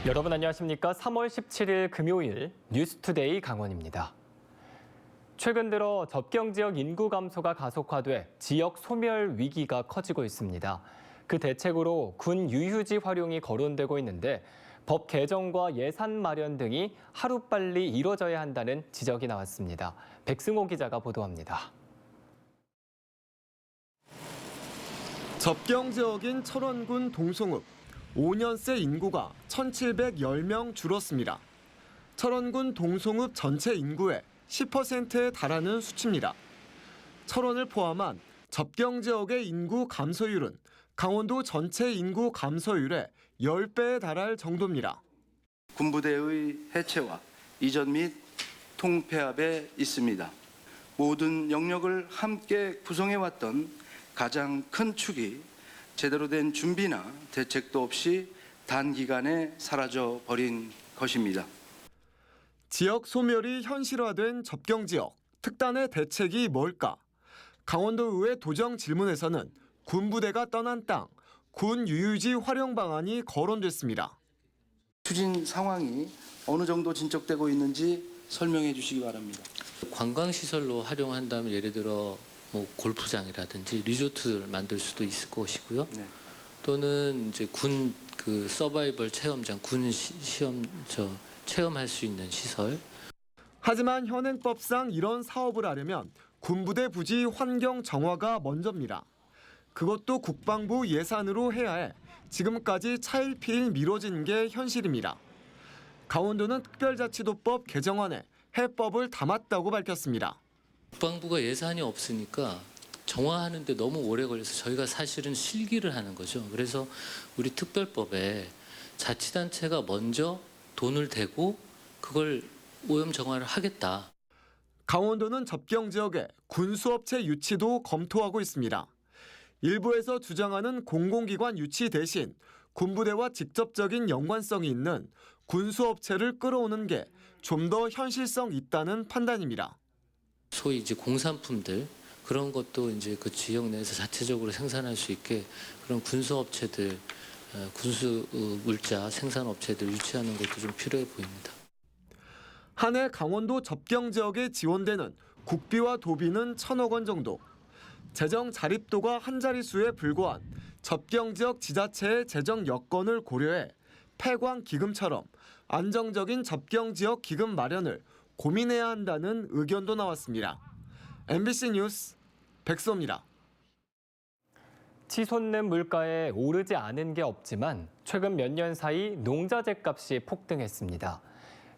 여러분 안녕하십니까? 3월 17일 금요일 뉴스투데이 강원입니다. 최근 들어 접경 지역 인구 감소가 가속화돼 지역 소멸 위기가 커지고 있습니다. 그 대책으로 군 유휴지 활용이 거론되고 있는데 법 개정과 예산 마련 등이 하루빨리 이뤄져야 한다는 지적이 나왔습니다. 백승호 기자가 보도합니다. 접경 지역인 철원군 동송읍. 5년 새 인구가 1,710명 줄었습니다. 철원군 동송읍 전체 인구의 10%에 달하는 수치입니다. 철원을 포함한 접경 지역의 인구 감소율은 강원도 전체 인구 감소율의 10배에 달할 정도입니다. 군부대의 해체와 이전 및 통폐합에 있습니다. 모든 영역을 함께 구성해왔던 가장 큰 축이 제대로 된 준비나 대책도 없이 단기간에 사라져 버린 것입니다. 지역 소멸이 현실화된 접경 지역, 특단의 대책이 뭘까? 강원도의회 도정 질문에서는 군부대가 떠난 땅, 군 유유지 활용 방안이 거론됐습니다. 추진 상황이 어느 정도 진척되고 있는지 설명해 주시기 바랍니다. 관광시설로 활용한다면 예를 들어 골프장이라든지 리조트를 만들 수도 있을 것이고요. 네. 또는 이제 군 그 서바이벌 체험장, 군 체험할 수 있는 시설. 하지만 현행법상 이런 사업을 하려면 군부대 부지 환경 정화가 먼저입니다. 그것도 국방부 예산으로 해야 해 지금까지 차일피일 미뤄진 게 현실입니다. 강원도는 특별자치도법 개정안에 해법을 담았다고 밝혔습니다. 국방부가 예산이 없으니까 정화하는데 너무 오래 걸려서 저희가 사실은 실기를 하는 거죠. 그래서 우리 특별법에 자치단체가 먼저 돈을 대고 그걸 오염 정화를 하겠다. 강원도는 접경 지역에 군수업체 유치도 검토하고 있습니다. 일부에서 주장하는 공공기관 유치 대신 군부대와 직접적인 연관성이 있는 군수업체를 끌어오는 게 좀 더 현실성 있다는 판단입니다. 소위 이제 공산품들 그런 것도 이제 그 지역 내에서 자체적으로 생산할 수 있게 그런 군수업체들, 군수 물자 생산업체들 유치하는 것도 좀 필요해 보입니다. 한 해 강원도 접경 지역에 지원되는 국비와 도비는 1,000억 원 정도. 재정 자립도가 한 자릿수에 불과한 접경 지역 지자체의 재정 여건을 고려해 폐광 기금처럼 안정적인 접경 지역 기금 마련을 고민해야 한다는 의견도 나왔습니다. MBC 뉴스 백소입니다. 치솟는 물가에 오르지 않은 게 없지만 최근 몇 년 사이 농자재 값이 폭등했습니다.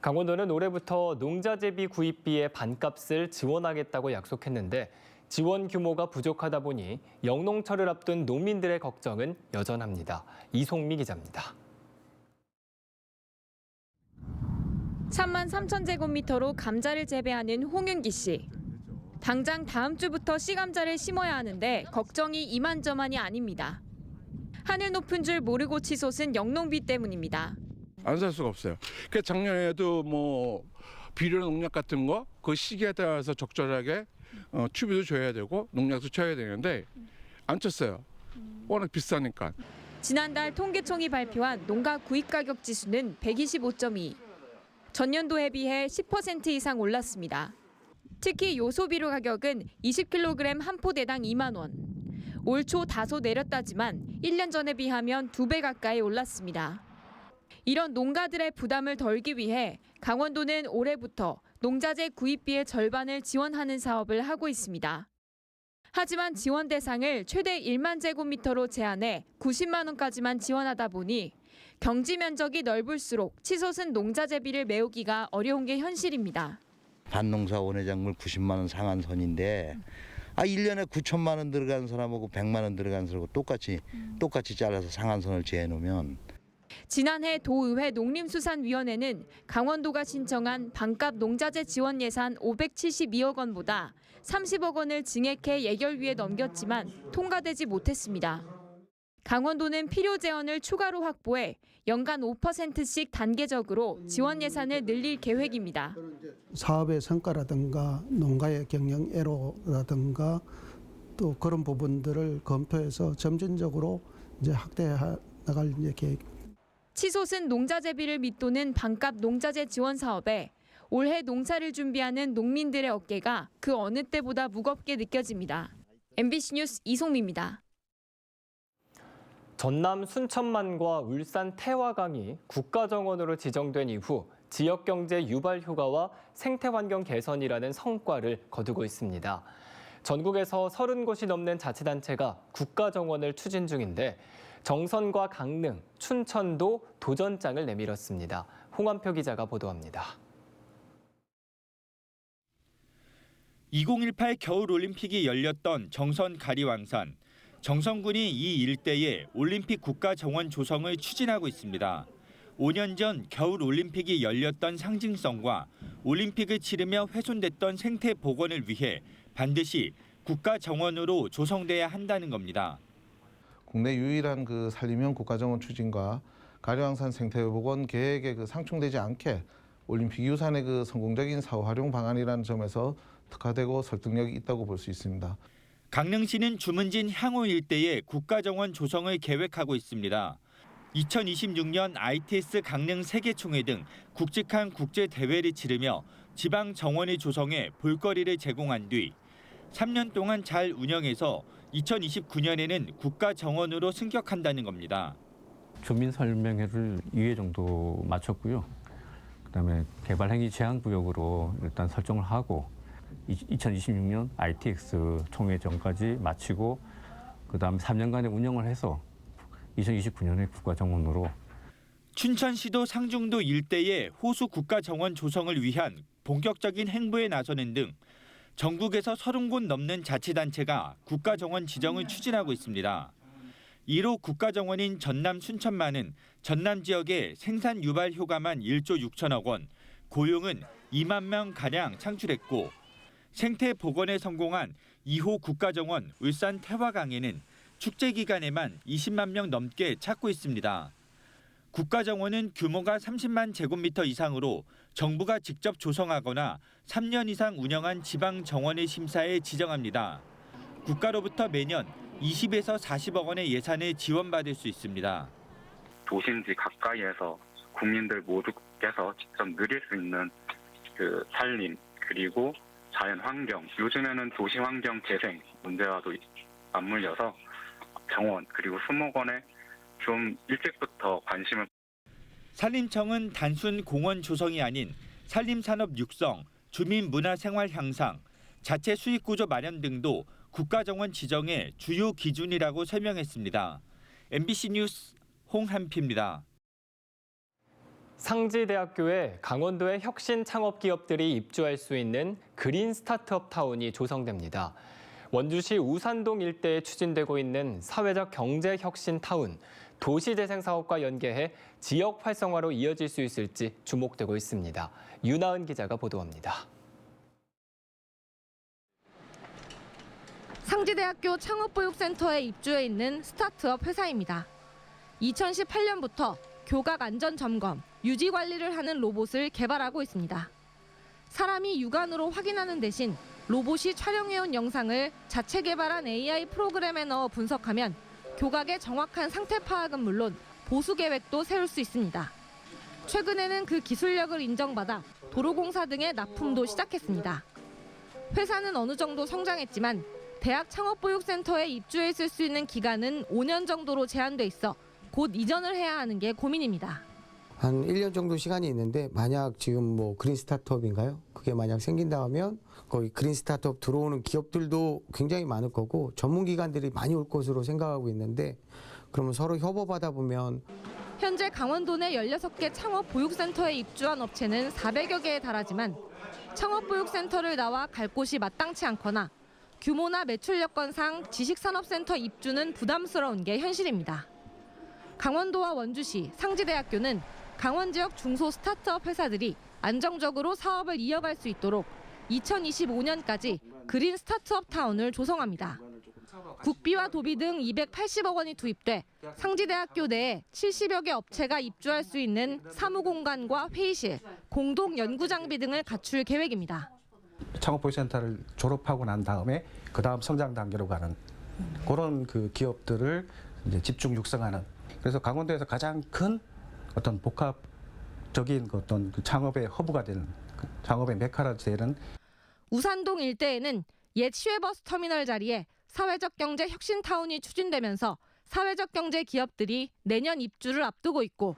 강원도는 올해부터 농자재비 구입비의 반값을 지원하겠다고 약속했는데 지원 규모가 부족하다 보니 영농철을 앞둔 농민들의 걱정은 여전합니다. 이송미 기자입니다. 33,000제곱미터로 감자를 재배하는 홍윤기 씨. 당장 다음 주부터 씨감자를 심어야 하는데 걱정이 이만저만이 아닙니다. 하늘 높은 줄 모르고 치솟은 영농비 때문입니다. 안 살 수가 없어요. 그 작년에도 비료 농약 같은 거 그 시기에 따라서 적절하게 추비도 줘야 되고 농약도 쳐야 되는데 안 쳤어요. 워낙 비싸니까. 지난달 통계청이 발표한 농가 구입 가격 지수는 125.2. 전년도에 비해 10% 이상 올랐습니다. 특히 요소비료 가격은 20kg 한 포대당 2만 원. 올 초 다소 내렸다지만 1년 전에 비하면 2배 가까이 올랐습니다. 이런 농가들의 부담을 덜기 위해 강원도는 올해부터 농자재 구입비의 절반을 지원하는 사업을 하고 있습니다. 하지만 지원 대상을 최대 1만 제곱미터로 제한해 90만 원까지만 지원하다 보니 경지 면적이 넓을수록 치솟은 농자재비를 메우기가 어려운 게 현실입니다. 반농사 원예작물 90만 원 상한선인데 1년에 9천만 원 들어간 사람하고 100만 원 들어간 사람하고 똑같이 잘라서 상한선을 재놓으면 지난해 도의회 농림수산위원회는 강원도가 신청한 반값 농자재 지원 예산 572억 원보다 30억 원을 증액해 예결위에 넘겼지만 통과되지 못했습니다. 강원도는 필요 재원을 추가로 확보해 연간 5%씩 단계적으로 지원 예산을 늘릴 계획입니다. 사업의 성과라든가 농가의 경영 애로라든가 또 그런 부분들을 검토해서 점진적으로 이제 확대해 나갈 계획. 치솟은 농자 재배를 밑도는 반값 농자재 지원 사업에 올해 농사를 준비하는 농민들의 어깨가 그 어느 때보다 무겁게 느껴집니다. MBC 뉴스 이송미입니다. 전남 순천만과 울산 태화강이 국가정원으로 지정된 이후 지역경제 유발 효과와 생태환경 개선이라는 성과를 거두고 있습니다. 전국에서 30곳이 넘는 자치단체가 국가정원을 추진 중인데 정선과 강릉, 춘천도 도전장을 내밀었습니다. 홍한표 기자가 보도합니다. 2018 겨울올림픽이 열렸던 정선 가리왕산. 정선군이 이 일대에 올림픽 국가정원 조성을 추진하고 있습니다. 5년 전 겨울올림픽이 열렸던 상징성과 올림픽을 치르며 훼손됐던 생태 복원을 위해 반드시 국가정원으로 조성돼야 한다는 겁니다. 국내 유일한 산림형 국가정원 추진과 가리왕산 생태복원 계획에 상충되지 않게 올림픽 유산의 성공적인 사후 활용 방안이라는 점에서 특화되고 설득력이 있다고 볼 수 있습니다. 강릉시는 주문진 향후 일대에 국가정원 조성을 계획하고 있습니다. 2026년 ITS 강릉 세계총회 등 굵직한 국제대회를 치르며 지방정원을 조성해 볼거리를 제공한 뒤 3년 동안 잘 운영해서 2029년에는 국가정원으로 승격한다는 겁니다. 주민 설명회를 2회 정도 마쳤고요. 그다음에 개발행위 제한 구역으로 일단 설정을 하고 2026년 ITX 총회 전까지 마치고 그다음 3년간의 운영을 해서 2029년에 국가정원으로. 춘천시도 상중도 일대의 호수 국가정원 조성을 위한 본격적인 행보에 나서는 등 전국에서 30곳 넘는 자치단체가 국가정원 지정을 추진하고 있습니다. 1호 국가정원인 전남 순천만은 전남 지역의 생산 유발 효과만 1조 6천억 원, 고용은 2만 명가량 창출했고 생태 복원에 성공한 2호 국가정원 울산 태화강에는 축제 기간에만 20만 명 넘게 찾고 있습니다. 국가정원은 규모가 30만 제곱미터 이상으로 정부가 직접 조성하거나 3년 이상 운영한 지방정원을 심사해 지정합니다. 국가로부터 매년 20에서 40억 원의 예산을 지원받을 수 있습니다. 도심지 가까이에서 국민들 모두께서 직접 누릴 수 있는 산림 그리고 자연 환경, 요즘에는 도시 환경 재생 문제와도 맞물려서 정원 그리고 수목원에 좀 일찍부터 관심을. 산림청은 단순 공원 조성이 아닌 산림산업 육성, 주민 문화 생활 향상, 자체 수익 구조 마련 등도 국가정원 지정의 주요 기준이라고 설명했습니다. MBC 뉴스 홍한피입니다. 상지대학교에 강원도의 혁신 창업 기업들이 입주할 수 있는 그린 스타트업 타운이 조성됩니다. 원주시 우산동 일대에 추진되고 있는 사회적 경제 혁신 타운, 도시재생 사업과 연계해 지역 활성화로 이어질 수 있을지 주목되고 있습니다. 윤하은 기자가 보도합니다. 상지대학교 창업보육센터에 입주해 있는 스타트업 회사입니다. 2018년부터 교각 안전 점검, 유지 관리를 하는 로봇을 개발하고 있습니다. 사람이 육안으로 확인하는 대신 로봇이 촬영해온 영상을 자체 개발한 AI 프로그램에 넣어 분석하면 교각의 정확한 상태 파악은 물론 보수 계획도 세울 수 있습니다. 최근에는 그 기술력을 인정받아 도로공사 등의 납품도 시작했습니다. 회사는 어느 정도 성장했지만 대학 창업보육센터에 입주해 있을 수 있는 기간은 5년 정도로 제한돼 있어 곧 이전을 해야 하는 게 고민입니다. 한 1년 정도 시간이 있는데 만약 지금 그린 스타트업인가요? 그게 만약 생긴다 하면 거기 그린 스타트업 들어오는 기업들도 굉장히 많을 거고 전문기관들이 많이 올 것으로 생각하고 있는데 그러면 서로 협업하다 보면 현재 강원도 내 16개 창업보육센터에 입주한 업체는 400여 개에 달하지만 창업보육센터를 나와 갈 곳이 마땅치 않거나 규모나 매출 여건상 지식산업센터 입주는 부담스러운 게 현실입니다. 강원도와 원주시, 상지대학교는 강원 지역 중소 스타트업 회사들이 안정적으로 사업을 이어갈 수 있도록 2025년까지 그린 스타트업 타운을 조성합니다. 국비와 도비 등 280억 원이 투입돼 상지대학교 내에 70여 개 업체가 입주할 수 있는 사무공간과 회의실, 공동 연구 장비 등을 갖출 계획입니다. 창업보육센터를 졸업하고 난 다음에 그 다음 성장 단계로 가는 그런 기업들을 이제 집중 육성하는. 그래서 강원도에서 가장 큰 어떤 복합적인 그 어떤 그 창업의 허브가 되는 그 창업의 메카라 되는 우산동 일대에는 옛 시외버스 터미널 자리에 사회적 경제 혁신타운이 추진되면서 사회적 경제 기업들이 내년 입주를 앞두고 있고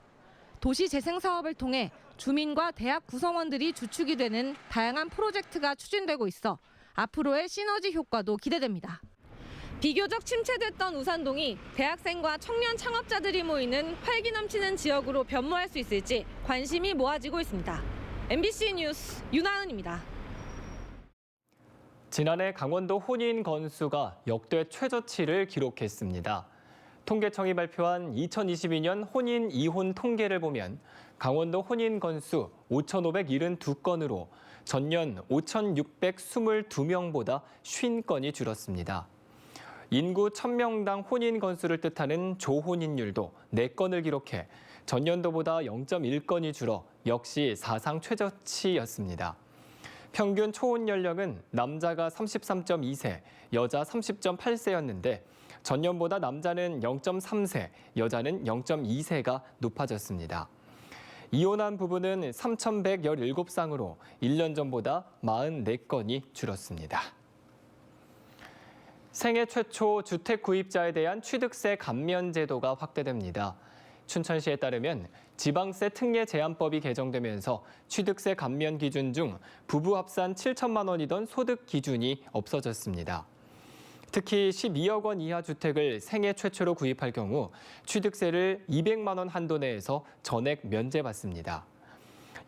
도시 재생 사업을 통해 주민과 대학 구성원들이 주축이 되는 다양한 프로젝트가 추진되고 있어 앞으로의 시너지 효과도 기대됩니다. 비교적 침체됐던 우산동이 대학생과 청년 창업자들이 모이는 활기 넘치는 지역으로 변모할 수 있을지 관심이 모아지고 있습니다. MBC 뉴스 윤하은입니다. 지난해 강원도 혼인 건수가 역대 최저치를 기록했습니다. 통계청이 발표한 2022년 혼인 이혼 통계를 보면 강원도 혼인 건수 5,572건으로 전년 5,622명보다 50건이 줄었습니다. 인구 1,000명당 혼인 건수를 뜻하는 조혼인율도 4건을 기록해 전년도보다 0.1건이 줄어 역시 사상 최저치였습니다. 평균 초혼 연령은 남자가 33.2세, 여자 30.8세였는데 전년보다 남자는 0.3세, 여자는 0.2세가 높아졌습니다. 이혼한 부부는 3,117쌍으로 1년 전보다 44건이 줄었습니다. 생애 최초 주택 구입자에 대한 취득세 감면 제도가 확대됩니다. 춘천시에 따르면 지방세 특례 제한법이 개정되면서 취득세 감면 기준 중 부부 합산 7천만 원이던 소득 기준이 없어졌습니다. 특히 12억 원 이하 주택을 생애 최초로 구입할 경우 취득세를 200만 원 한도 내에서 전액 면제받습니다.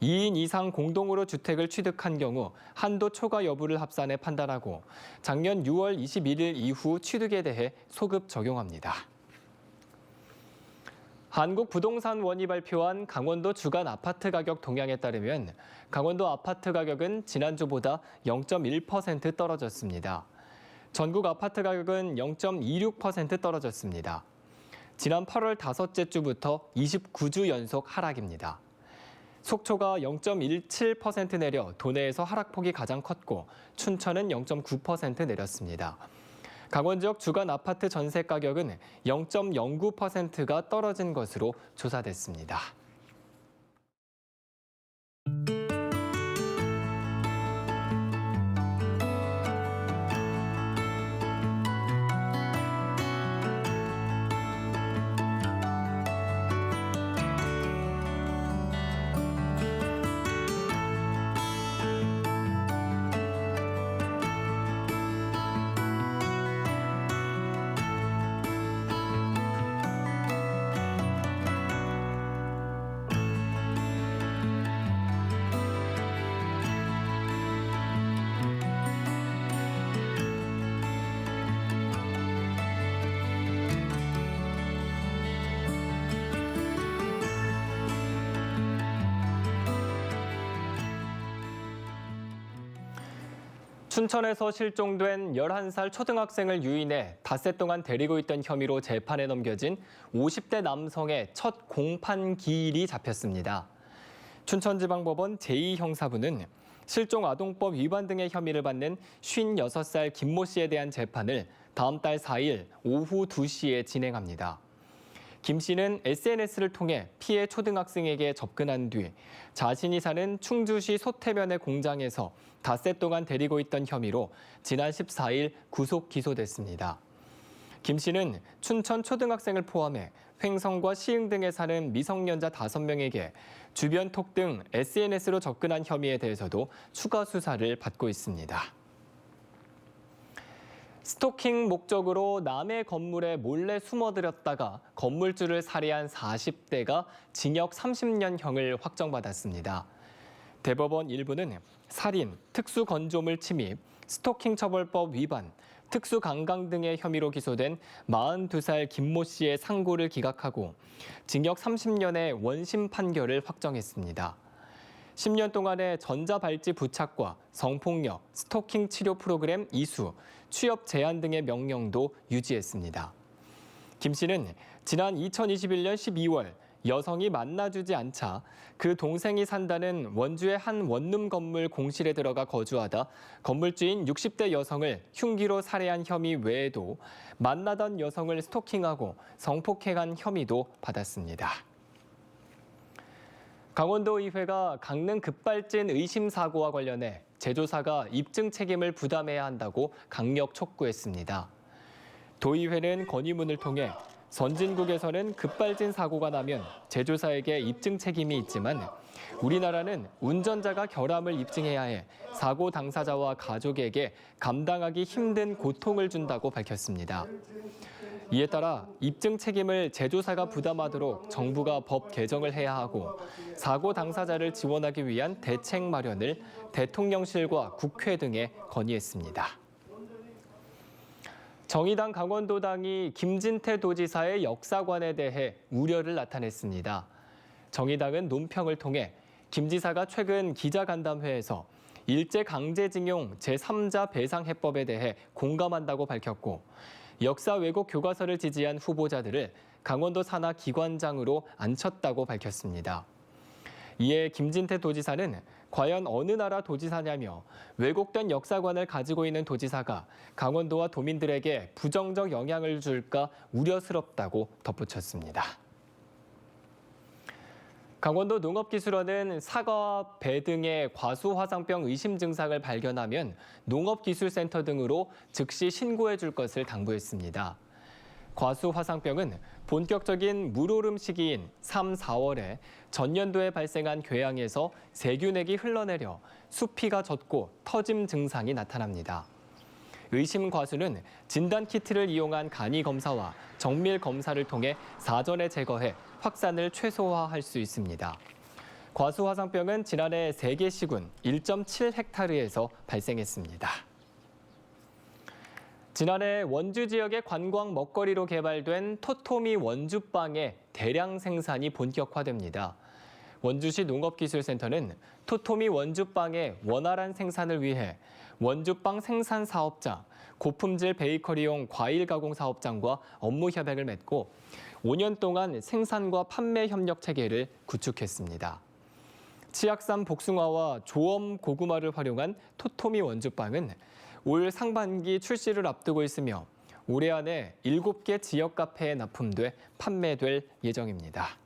2인 이상 공동으로 주택을 취득한 경우 한도 초과 여부를 합산해 판단하고 작년 6월 21일 이후 취득에 대해 소급 적용합니다. 한국부동산원이 발표한 강원도 주간 아파트 가격 동향에 따르면 강원도 아파트 가격은 지난주보다 0.1% 떨어졌습니다. 전국 아파트 가격은 0.26% 떨어졌습니다. 지난 8월 다섯째 주부터 29주 연속 하락입니다. 속초가 0.17% 내려 도내에서 하락폭이 가장 컸고 춘천은 0.9% 내렸습니다. 강원 지역 주간 아파트 전세 가격은 0.09%가 떨어진 것으로 조사됐습니다. 춘천에서 실종된 11살 초등학생을 유인해 닷새 동안 데리고 있던 혐의로 재판에 넘겨진 50대 남성의 첫 공판 기일이 잡혔습니다. 춘천지방법원 제2형사부는 실종아동법 위반 등의 혐의를 받는 56살 김모 씨에 대한 재판을 다음 달 4일 오후 2시에 진행합니다. 김 씨는 SNS를 통해 피해 초등학생에게 접근한 뒤 자신이 사는 충주시 소태면의 공장에서 닷새 동안 데리고 있던 혐의로 지난 14일 구속 기소됐습니다. 김 씨는 춘천 초등학생을 포함해 횡성과 시흥 등에 사는 미성년자 5명에게 주변 톡 등 SNS로 접근한 혐의에 대해서도 추가 수사를 받고 있습니다. 스토킹 목적으로 남의 건물에 몰래 숨어들었다가 건물주를 살해한 40대가 징역 30년형을 확정받았습니다. 대법원 1부는 살인, 특수건조물 침입, 스토킹 처벌법 위반, 특수강간 등의 혐의로 기소된 42살 김모 씨의 상고를 기각하고 징역 30년의 원심 판결을 확정했습니다. 10년 동안의 전자발찌 부착과 성폭력, 스토킹 치료 프로그램 이수, 취업 제한 등의 명령도 유지했습니다. 김 씨는 지난 2021년 12월 여성이 만나주지 않자 그 동생이 산다는 원주의 한 원룸 건물 공실에 들어가 거주하다 건물주인 60대 여성을 흉기로 살해한 혐의 외에도 만나던 여성을 스토킹하고 성폭행한 혐의도 받았습니다. 강원도의회가 강릉 급발진 의심 사고와 관련해 제조사가 입증 책임을 부담해야 한다고 강력 촉구했습니다. 도의회는 건의문을 통해 선진국에서는 급발진 사고가 나면 제조사에게 입증 책임이 있지만 우리나라는 운전자가 결함을 입증해야 해 사고 당사자와 가족에게 감당하기 힘든 고통을 준다고 밝혔습니다. 이에 따라 입증 책임을 제조사가 부담하도록 정부가 법 개정을 해야 하고 사고 당사자를 지원하기 위한 대책 마련을 대통령실과 국회 등에 건의했습니다. 정의당 강원도당이 김진태 도지사의 역사관에 대해 우려를 나타냈습니다. 정의당은 논평을 통해 김 지사가 최근 기자간담회에서 일제강제징용 제3자 배상해법에 대해 공감한다고 밝혔고 역사 왜곡 교과서를 지지한 후보자들을 강원도 산하 기관장으로 앉혔다고 밝혔습니다. 이에 김진태 도지사는 과연 어느 나라 도지사냐며 왜곡된 역사관을 가지고 있는 도지사가 강원도와 도민들에게 부정적 영향을 줄까 우려스럽다고 덧붙였습니다. 강원도 농업기술원은 사과와 배 등의 과수화상병 의심 증상을 발견하면 농업기술센터 등으로 즉시 신고해 줄 것을 당부했습니다. 과수화상병은 본격적인 물오름 시기인 3, 4월에 전년도에 발생한 궤양에서 세균액이 흘러내려 수피가 젖고 터짐 증상이 나타납니다. 의심 과수는 진단키트를 이용한 간이 검사와 정밀 검사를 통해 사전에 제거해 확산을 최소화할 수 있습니다. 과수화상병은 지난해 세계 시군 1.7헥타르에서 발생했습니다. 지난해 원주 지역의 관광 먹거리로 개발된 토토미 원주빵의 대량 생산이 본격화됩니다. 원주시 농업기술센터는 토토미 원주빵의 원활한 생산을 위해 원주빵 생산 사업자, 고품질 베이커리용 과일 가공 사업장과 업무 협약을 맺고 5년 동안 생산과 판매 협력 체계를 구축했습니다. 치악산 복숭아와 조엄 고구마를 활용한 토토미 원주빵은 올 상반기 출시를 앞두고 있으며 올해 안에 7개 지역 카페에 납품돼 판매될 예정입니다.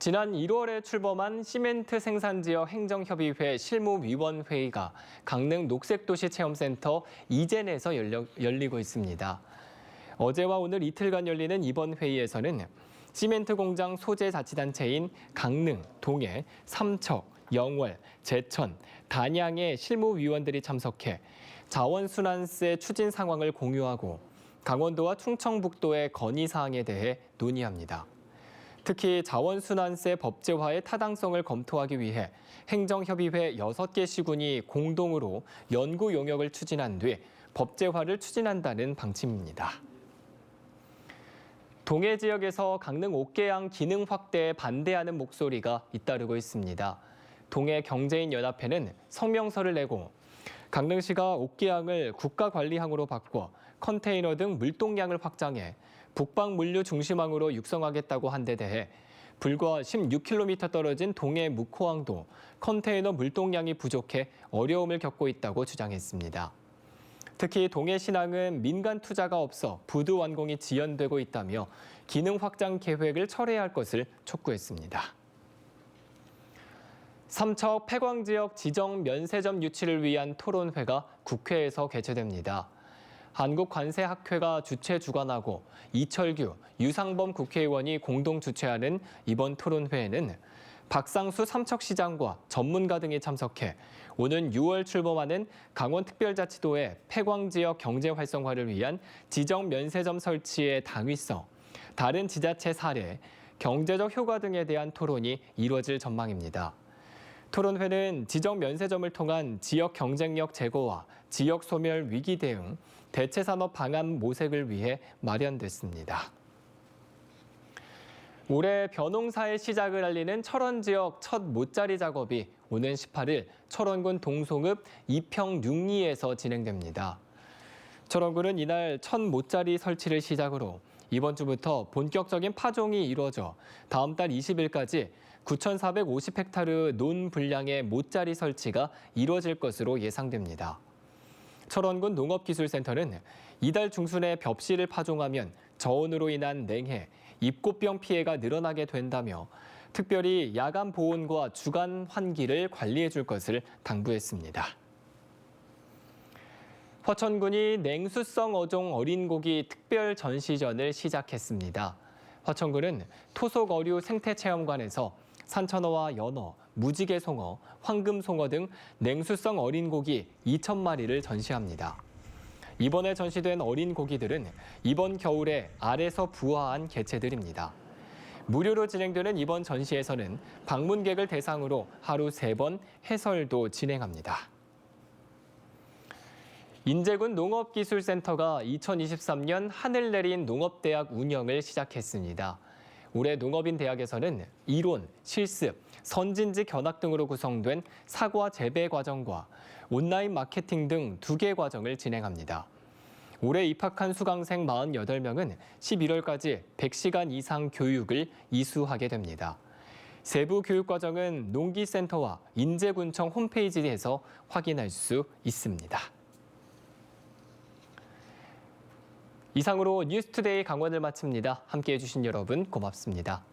지난 1월에 출범한 시멘트 생산지역 행정협의회 실무위원회의가 강릉 녹색도시체험센터 이젠에서 열리고 있습니다. 어제와 오늘 이틀간 열리는 이번 회의에서는 시멘트 공장 소재 자치단체인 강릉, 동해, 삼척, 영월, 제천, 단양의 실무위원들이 참석해 자원순환세 추진 상황을 공유하고 강원도와 충청북도의 건의사항에 대해 논의합니다. 특히 자원순환세 법제화의 타당성을 검토하기 위해 행정협의회 6개 시군이 공동으로 연구 용역을 추진한 뒤 법제화를 추진한다는 방침입니다. 동해 지역에서 강릉 옥계양 기능 확대에 반대하는 목소리가 잇따르고 있습니다. 동해 경제인 연합회는 성명서를 내고 강릉시가 옥계양을 국가관리항으로 바꿔 컨테이너 등 물동량을 확장해 북방 물류 중심항으로 육성하겠다고 한 데 대해 불과 16km 떨어진 동해 묵호항도 컨테이너 물동량이 부족해 어려움을 겪고 있다고 주장했습니다. 특히 동해 신항은 민간 투자가 없어 부두 완공이 지연되고 있다며 기능 확장 계획을 철회해야 할 것을 촉구했습니다. 삼척 폐광 지역 지정 면세점 유치를 위한 토론회가 국회에서 개최됩니다. 한국관세학회가 주최 주관하고 이철규, 유상범 국회의원이 공동 주최하는 이번 토론회에는 박상수 삼척시장과 전문가 등이 참석해 오는 6월 출범하는 강원특별자치도의 폐광지역 경제 활성화를 위한 지정 면세점 설치의 당위성, 다른 지자체 사례, 경제적 효과 등에 대한 토론이 이루어질 전망입니다. 토론회는 지정 면세점을 통한 지역 경쟁력 제고와 지역 소멸 위기 대응, 대체 산업 방안 모색을 위해 마련됐습니다. 올해 벼농사의 시작을 알리는 철원 지역 첫 못자리 작업이 오는 18일 철원군 동송읍 이평6리에서 진행됩니다. 철원군은 이날 첫 못자리 설치를 시작으로 이번 주부터 본격적인 파종이 이루어져 다음 달 20일까지 9,450헥타르 논 분량의 못자리 설치가 이루어질 것으로 예상됩니다. 철원군 농업기술센터는 이달 중순에 벽씨를 파종하면 저온으로 인한 냉해, 입꽃병 피해가 늘어나게 된다며 특별히 야간 보온과 주간 환기를 관리해 줄 것을 당부했습니다. 화천군이 냉수성 어종 어린 고기 특별 전시전을 시작했습니다. 화천군은 토속어류 생태체험관에서 산천어와 연어, 무지개송어, 황금송어 등 냉수성 어린 고기 2,000마리를 전시합니다. 이번에 전시된 어린 고기들은 이번 겨울에 알에서 부화한 개체들입니다. 무료로 진행되는 이번 전시에서는 방문객을 대상으로 하루 3번 해설도 진행합니다. 인제군 농업기술센터가 2023년 하늘 내린 농업대학 운영을 시작했습니다. 올해 농업인 대학에서는 이론, 실습, 선진지 견학 등으로 구성된 사과 재배 과정과 온라인 마케팅 등 2개 과정을 진행합니다. 올해 입학한 수강생 48명은 11월까지 100시간 이상 교육을 이수하게 됩니다. 세부 교육 과정은 농기센터와 인제군청 홈페이지에서 확인할 수 있습니다. 이상으로 뉴스투데이 강원을 마칩니다. 함께해 주신 여러분 고맙습니다.